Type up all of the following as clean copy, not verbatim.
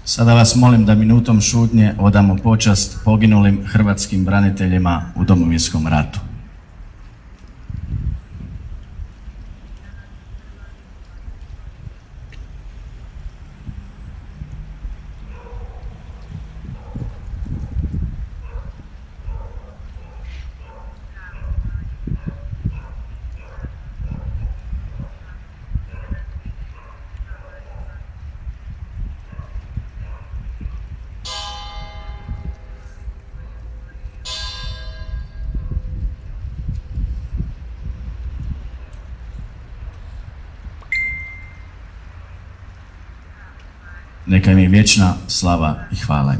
Sada vas molim da minutom šutnje odamo počast poginulim hrvatskim braniteljima u Domovinskom ratu. Neka im je vječna slava i hvala im.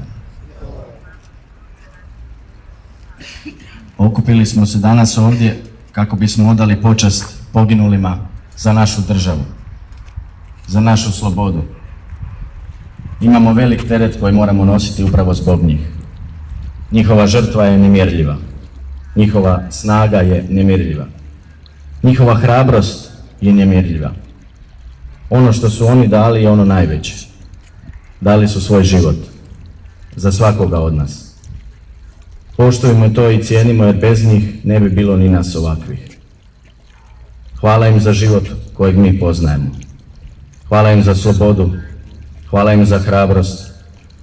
Okupili smo se danas ovdje kako bismo odali počast poginulima za našu državu, za našu slobodu. Imamo velik teret koji moramo nositi upravo zbog njih. Njihova žrtva je nemjerljiva, njihova snaga je nemjerljiva, njihova hrabrost je nemjerljiva. Ono što su oni dali je ono najveće. Dali su svoj život za svakoga od nas. Poštujemo to i cijenimo jer bez njih ne bi bilo ni nas ovakvih. Hvala im za život kojeg mi poznajemo. Hvala im za slobodu, hvala im za hrabrost,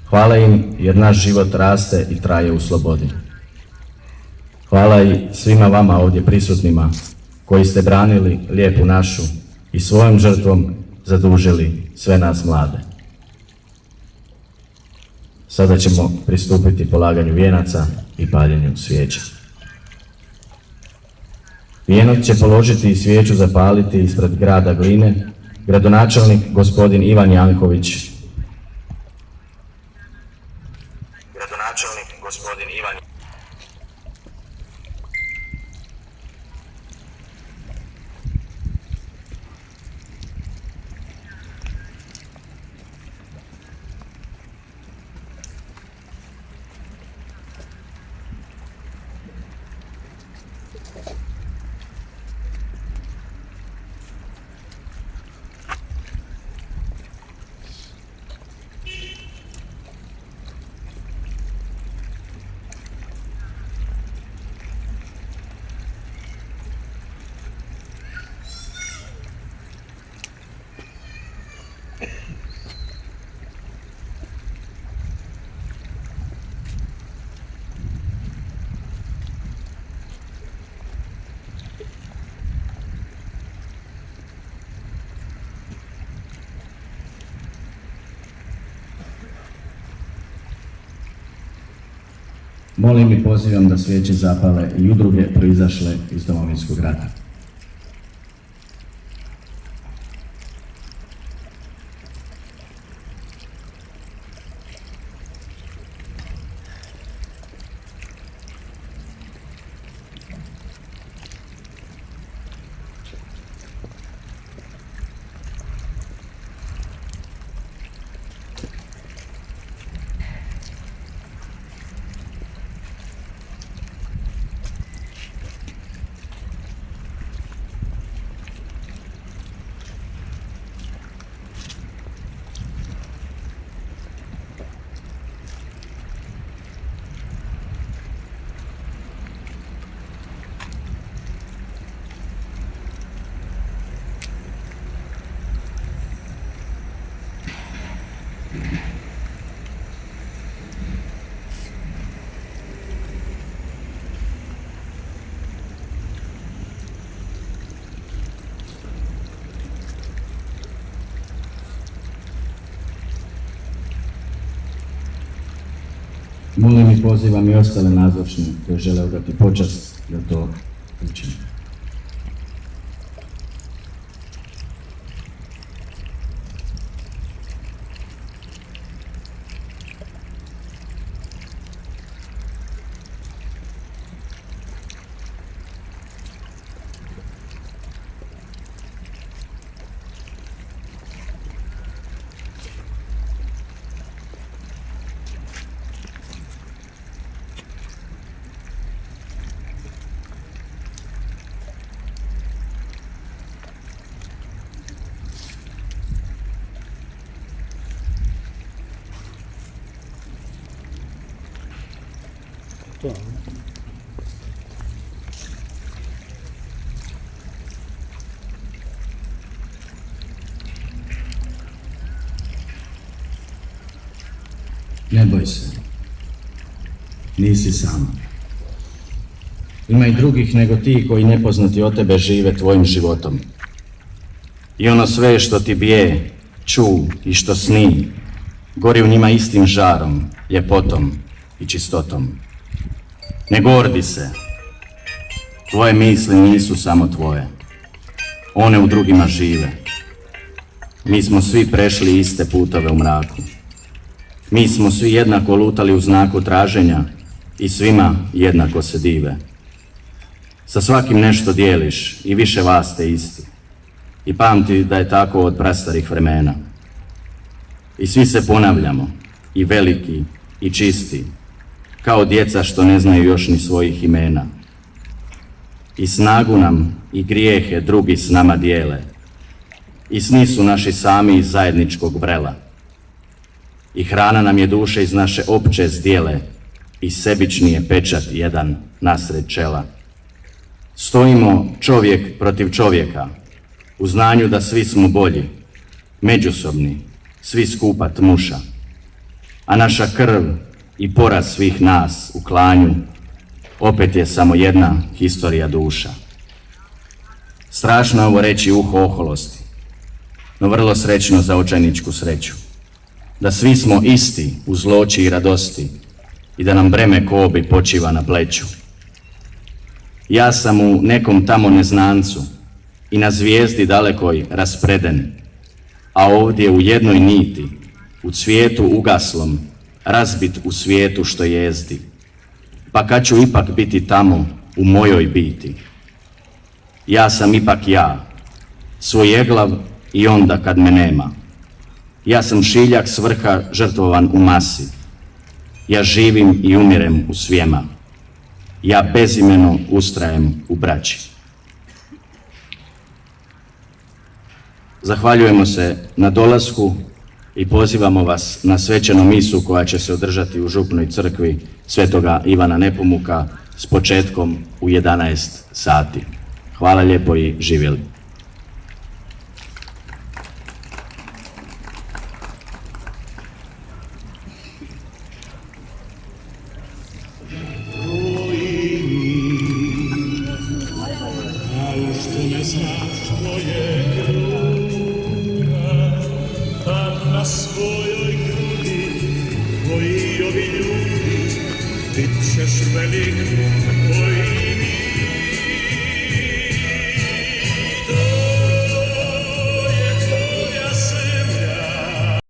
hvala im jer naš život raste i traje u slobodi. Hvala i svima vama ovdje prisutnima koji ste branili lijepu našu i svojom žrtvom zadužili sve nas mlade. Sada ćemo pristupiti polaganju vijenaca i paljenju svijeća. Vijenac će položiti i svijeću zapaliti ispred grada Gline gradonačelnik gospodin Ivan Janković. Gradonačelnik gospodin Ivan Molim i pozivam da svijeće zapale i udruge proizašle iz Domovinskog rata. Molim i pozivam i ostale nazočne koji žele odati počast da to učine. to. Ne boj se, nisi sam. Ima i drugih nego ti koji nepoznati od tebe žive tvojim životom. I ono sve što ti bije, ču i što sni, gori u njima istim žarom, ljepotom i čistotom. Ne gordi se, tvoje misli nisu samo tvoje, one u drugima žive. Mi smo svi prešli iste putove u mraku. Mi smo svi jednako lutali u znaku traženja i svima jednako se dive. Sa svakim nešto dijeliš i više vas ste isti. I pamti da je tako od prastarih vremena. I svi se ponavljamo, i veliki, i čisti, kao djeca što ne znaju još ni svojih imena. I snagu nam i grijehe drugi s nama dijele. I sni su naši sami iz zajedničkog vrela. I hrana nam je duše iz naše opće zdjele, i sebični je pečat jedan nasred čela. Stojimo čovjek protiv čovjeka, u znanju da svi smo bolji, međusobni, svi skupa tmuša, a naša krv i poraz svih nas u klanju opet je samo jedna historija duša. Strašno je ovo reći uho oholosti, no vrlo srećno za očajničku sreću, da svi smo isti u zloći i radosti i da nam breme kobi počiva na pleću. Ja sam u nekom tamo neznancu i na zvijezdi dalekoj raspreden, a ovdje u jednoj niti, u cvijetu ugaslom, razbit u svijetu što jezdi. Pa kad ću ipak biti tamo u mojoj biti? Ja sam ipak ja, svojeglav i onda kad me nema. Ja sam šiljak s vrha žrtvovan u masi. Ja živim i umirem u svijema. Ja bezimeno ustrajem u braći. Zahvaljujemo se na dolasku i pozivamo vas na svečanu misu koja će se održati u župnoj crkvi Svetoga Ivana Nepomuka s početkom u 11 sati. Hvala lijepo i živjeli. Svojoj grudi, tvoji ovi ljudi, bit ćeš velik, tvoj